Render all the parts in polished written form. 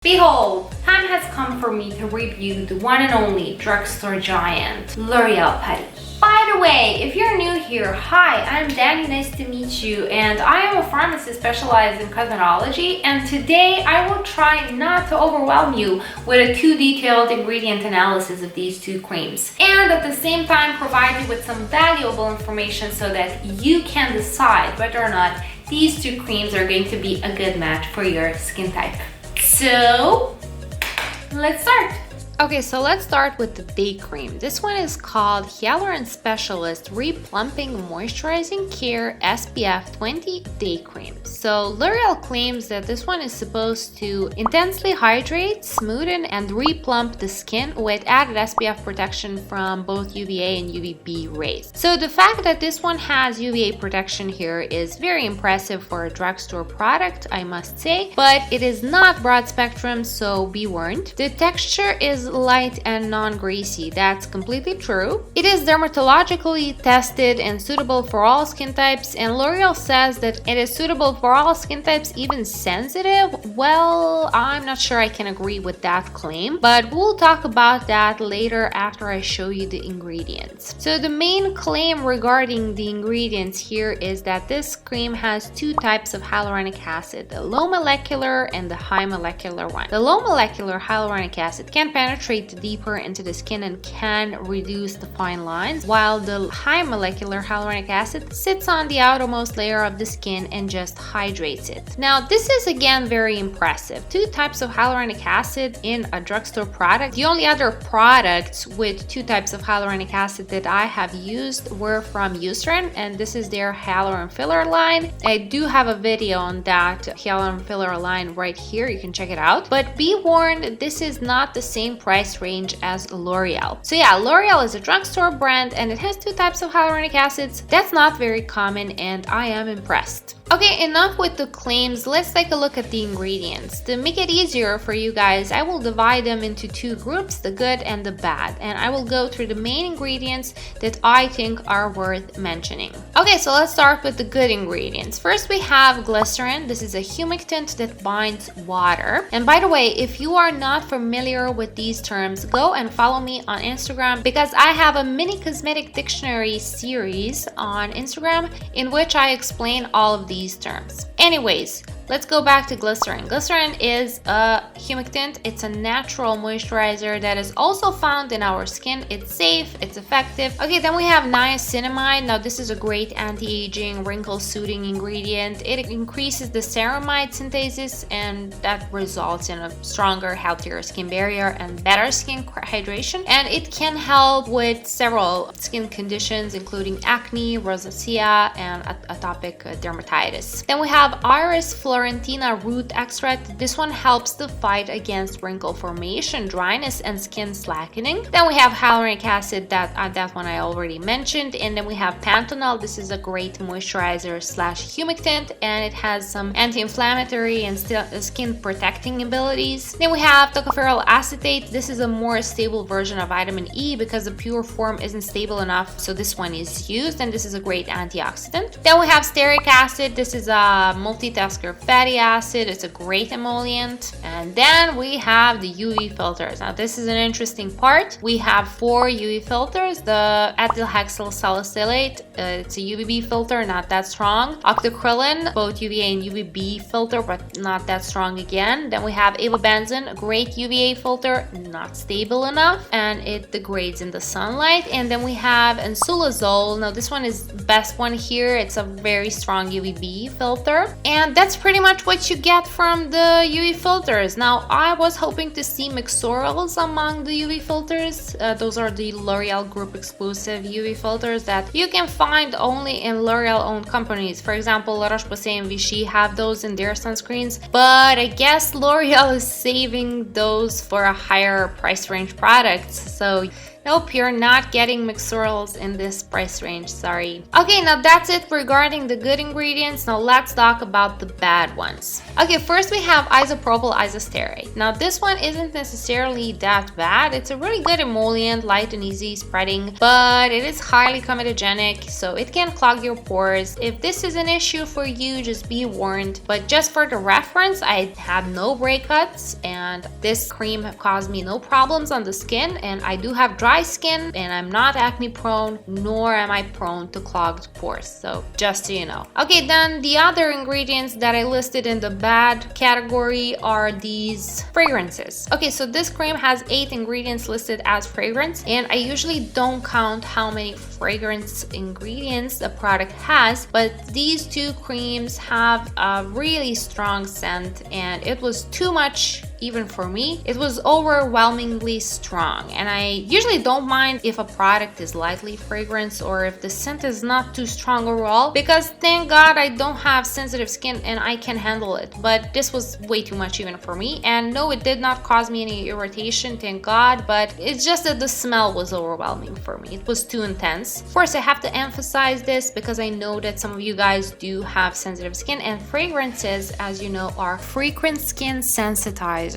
Behold, time has come for me to review the one and only drugstore giant, L'Oreal Putty. By the way, if you're new here, hi, I'm Danny, nice to meet you, and I am a pharmacist specialized in cosmetology, and today I will try not to overwhelm you with a too detailed ingredient analysis of these two creams, and at the same time provide you with some valuable information so that you can decide whether or not these two creams are going to be a good match for your skin type. So, let's start. Okay, so let's start with the day cream. This one is called Hyaluron Specialist Replumping Moisturizing Care SPF 20 Day Cream. So L'Oreal claims that this one is supposed to intensely hydrate, smoothen, and replump the skin with added SPF protection from both UVA and UVB rays. So the fact that this one has UVA protection here is very impressive for a drugstore product, I must say, but it is not broad spectrum, so be warned. The texture is light and non-greasy. That's completely true. It is dermatologically tested and suitable for all skin types, and L'Oreal says that it is suitable for all skin types, even sensitive. Well, I'm not sure I can agree with that claim, but we'll talk about that later after I show you the ingredients. So the main claim regarding the ingredients here is that this cream has two types of hyaluronic acid, the low molecular and the high molecular one. The low molecular hyaluronic acid can penetrate deeper into the skin and can reduce the fine lines, while the high molecular hyaluronic acid sits on the outermost layer of the skin and just hydrates it. Now, this is again very impressive. Two types of hyaluronic acid in a drugstore product. The only other products with two types of hyaluronic acid that I have used were from Eucerin, and this is their hyaluron filler line. I do have a video on that hyaluron filler line right here, you can check it out. But be warned, this is not the same price range as L'Oreal. So yeah, L'Oreal is a drugstore brand and it has two types of hyaluronic acids. That's not very common and I am impressed. Okay, enough with the claims. Let's take a look at the ingredients. To make it easier for you guys, I will divide them into two groups, the good and the bad, and I will go through the main ingredients that I think are worth mentioning. Okay, so let's start with the good ingredients. First, we have glycerin. This is a humectant that binds water. And by the way, if you are not familiar with these terms, go and follow me on Instagram, because I have a mini cosmetic dictionary series on Instagram in which I explain all of these terms. Anyways, let's go back to glycerin. Glycerin is a humectant. It's a natural moisturizer that is also found in our skin. It's safe, it's effective. Okay, then we have niacinamide. Now this is a great anti-aging, wrinkle-soothing ingredient. It increases the ceramide synthesis and that results in a stronger, healthier skin barrier and better skin hydration. And it can help with several skin conditions including acne, rosacea, and atopic dermatitis. Then we have Iris Florentina root extract. This one helps the fight against wrinkle formation, dryness, and skin slackening. Then we have hyaluronic acid, that one I already mentioned. And then we have panthenol. This is a great moisturizer slash humectant, and it has some anti-inflammatory and skin protecting abilities. Then we have tocopherol acetate. This is a more stable version of vitamin E because the pure form isn't stable enough, so this one is used, and this is a great antioxidant. Then we have stearic acid. This is a multitasker fatty acid. It's a great emollient. And then we have the UV filters. Now this is an interesting part. We have 4 UV filters. The ethylhexyl salicylate, it's a UVB filter, not that strong. Octocrylene, both UVA and UVB filter, but not that strong again. Then we have avobenzene, a great UVA filter, not stable enough, and it degrades in the sunlight. And then we have ensulazole. Now this one is the best one here. It's a very strong UVB filter, and that's pretty much what you get from the UV filters. Now I was hoping to see mixorals among the UV filters. Those are the L'Oreal group exclusive UV filters that you can find only in L'Oreal owned companies. For example, La Roche-Posay and Vichy have those in their sunscreens, but I guess L'Oreal is saving those for a higher price range products. So Nope, you're not getting Mixorals in this price range, sorry. Okay, now that's it regarding the good ingredients. Now let's talk about the bad ones. Okay, first we have isopropyl isostearate. Now this one isn't necessarily that bad. It's a really good emollient, light and easy spreading, but it is highly comedogenic, so it can clog your pores. If this is an issue for you, just be warned. But just for the reference, I had no breakouts and this cream caused me no problems on the skin, and I do have dry skin and I'm not acne prone, nor am I prone to clogged pores, so just so you know. Okay, then the other ingredients that I listed in the bad category are these fragrances. Okay, so this cream has 8 ingredients listed as fragrance, and I usually don't count how many fragrance ingredients the product has, but these 2 creams have a really strong scent, and it was too much even for me. It was overwhelmingly strong, and I usually don't mind if a product is lightly fragranced or if the scent is not too strong overall, because thank God I don't have sensitive skin and I can handle it, but this was way too much even for me. And no, it did not cause me any irritation, thank God, but it's just that the smell was overwhelming for me. It was too intense. Of course, I have to emphasize this because I know that some of you guys do have sensitive skin, and fragrances, as you know, are frequent skin sensitizers.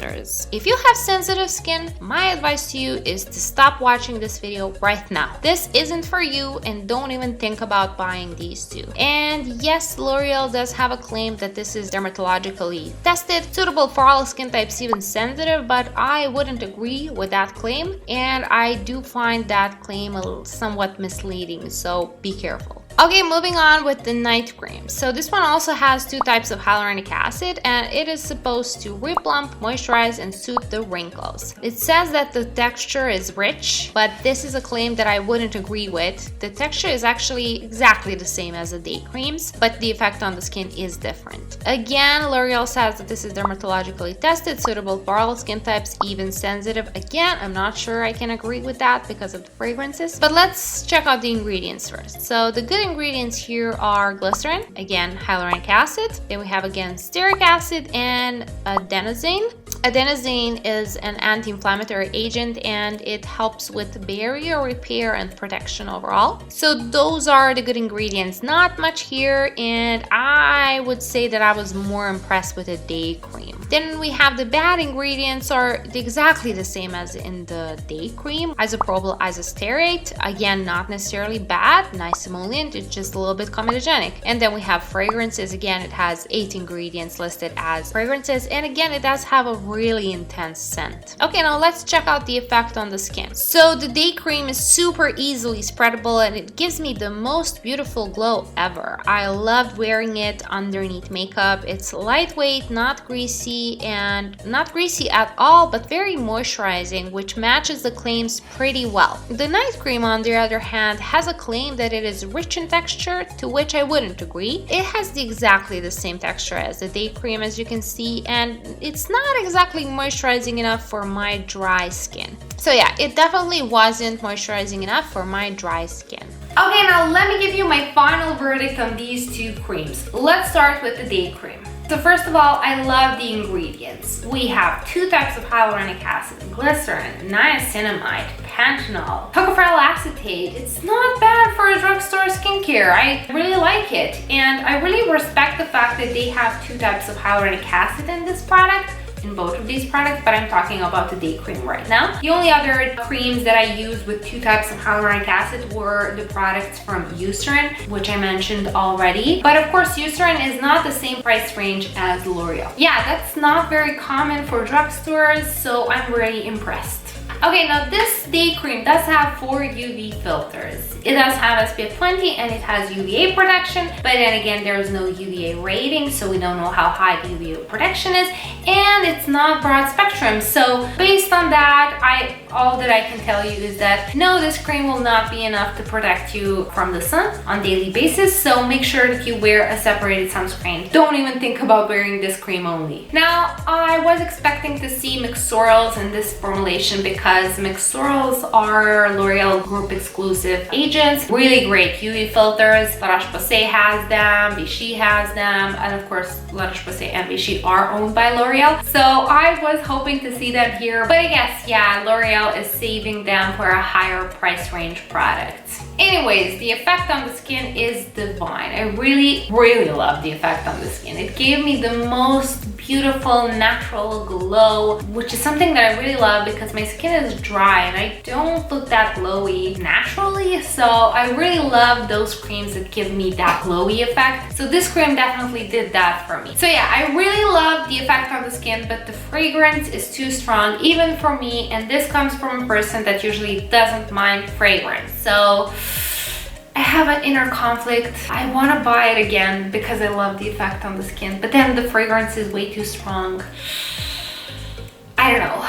If you have sensitive skin, my advice to you is to stop watching this video right now. This isn't for you, and don't even think about buying these 2. And yes, L'Oreal does have a claim that this is dermatologically tested, suitable for all skin types, even sensitive, but I wouldn't agree with that claim, and I do find that claim somewhat misleading, so be careful. Okay, moving on with the night cream. So this one also has 2 types of hyaluronic acid, and it is supposed to replump, moisturize, and soothe the wrinkles. It says that the texture is rich, but this is a claim that I wouldn't agree with. The texture is actually exactly the same as the day creams, but the effect on the skin is different. Again, L'Oreal says that this is dermatologically tested, suitable for all skin types, even sensitive. Again, I'm not sure I can agree with that because of the fragrances, but let's check out the ingredients first. So the good ingredients here are glycerin, again hyaluronic acid, then we have again stearic acid and adenosine. Adenosine is an anti-inflammatory agent, and it helps with barrier repair and protection overall. So those are the good ingredients. Not much here, and I would say that I was more impressed with the day cream. Then we have the bad ingredients are exactly the same as in the day cream. Isopropyl isostearate, again not necessarily bad, nice emollient, it's just a little bit comedogenic. And then we have fragrances. Again, it has 8 ingredients listed as fragrances, and again it does have a really intense scent. Okay, now let's check out the effect on the skin. So the day cream is super easily spreadable, and it gives me the most beautiful glow ever. I loved wearing it underneath makeup. It's lightweight, not greasy, and not greasy at all, but very moisturizing, which matches the claims pretty well. The night cream, on the other hand, has a claim that it is rich in texture, to which I wouldn't agree. It has exactly the same texture as the day cream, as you can see, and it's not exactly moisturizing enough for my dry skin. So yeah, it definitely wasn't moisturizing enough for my dry skin. Okay, now let me give you my final verdict on these 2 creams. Let's start with the day cream. So first of all, I love the ingredients. We have 2 types of hyaluronic acid, glycerin, niacinamide, panthenol, tocopherol acetate. It's not bad for a drugstore skincare. I really like it, and I really respect the fact that they have 2 types of hyaluronic acid in this product, in both of these products, but I'm talking about the day cream right now. The only other creams that I used with 2 types of hyaluronic acid were the products from Eucerin, which I mentioned already. But of course, Eucerin is not the same price range as L'Oreal. Yeah, that's not very common for drugstores, so I'm really impressed. Okay, now this day cream does have 4 UV filters. It does have SPF 20 and it has UVA protection, but then again, there's no UVA rating, so we don't know how high the UVA protection is, and it's not broad spectrum. So based on that, all that I can tell you is that no, this cream will not be enough to protect you from the sun on a daily basis, so make sure that you wear a separated sunscreen. Don't even think about wearing this cream only. Now, I was expecting to see Mixorals in this formulation because Mixorals are L'Oreal group exclusive agents. Really great UV filters. La Roche-Posay has them, Vichy has them, and of course La Roche-Posay and Vichy are owned by L'Oreal. So I was hoping to see them here, but I guess, yeah, that L'Oreal is saving them for a higher price range product. Anyways, the effect on the skin is divine. I really love the effect on the skin. It gave me the most beautiful natural glow, which is something that I really love because my skin is dry and I don't look that glowy naturally. So I really love those creams that give me that glowy effect. So this cream definitely did that for me. So yeah, I really love the effect on the skin, but the fragrance is too strong even for me, and this comes from a person that usually doesn't mind fragrance. So I have an inner conflict. I want to buy it again because I love the effect on the skin, but then the fragrance is way too strong. I don't know.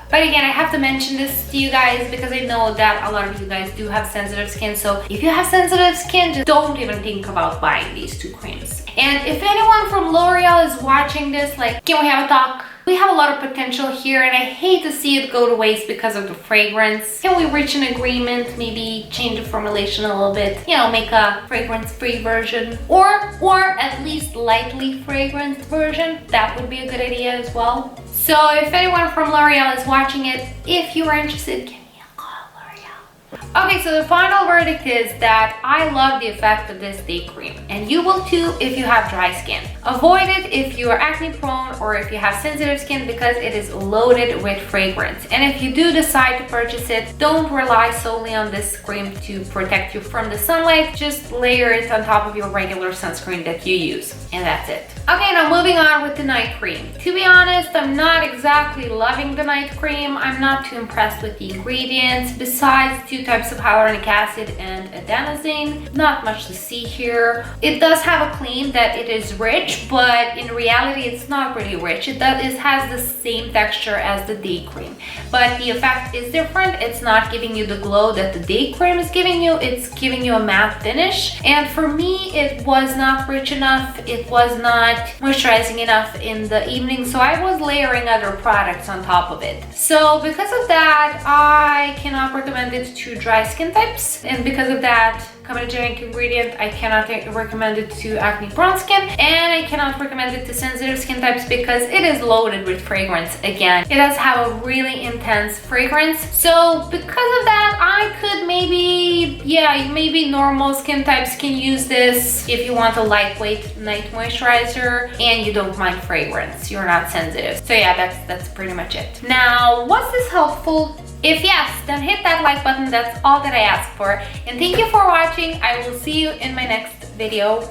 But again, I have to mention this to you guys because I know that a lot of you guys do have sensitive skin. So if you have sensitive skin, just don't even think about buying these two creams. And if anyone from L'Oreal is watching this, like, can we have a talk? We have a lot of potential here and I hate to see it go to waste because of the fragrance. Can we reach an agreement? Maybe change the formulation a little bit, you know, make a fragrance-free version or at least lightly fragranced version. That would be a good idea as well. So if anyone from L'Oreal is watching it, if you are interested, give me a call, L'Oreal. Okay, so the final verdict is that I love the effect of this day cream, and you will too if you have dry skin. Avoid it if you are acne prone or if you have sensitive skin because it is loaded with fragrance. And if you do decide to purchase it, don't rely solely on this cream to protect you from the sunlight. Just layer it on top of your regular sunscreen that you use, and that's it. Okay, now moving on with the night cream. To be honest, I'm not exactly loving the night cream. I'm not too impressed with the ingredients. Besides 2 types of hyaluronic acid and adenosine, not much to see here. It does have a claim that it is rich, but in reality, it's not really rich. It has the same texture as the day cream, but the effect is different. It's not giving you the glow that the day cream is giving you. It's giving you a matte finish. And for me, it was not rich enough. It was not moisturizing enough in the evening, so I was layering other products on top of it. So because of that, I cannot recommend it to dry skin types, and because of that comedogenic ingredient, I cannot recommend it to acne prone skin, and I cannot recommend it to sensitive skin types because it is loaded with fragrance. Again, it does have a really intense fragrance. So because of that, I could maybe normal skin types can use this if you want a lightweight night moisturizer and you don't mind fragrance, you're not sensitive. So yeah, that's pretty much it. Now, was this helpful? If yes, then hit that like button. That's all that I ask for. And thank you for watching. I will see you in my next video.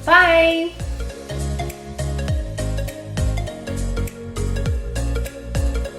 Bye!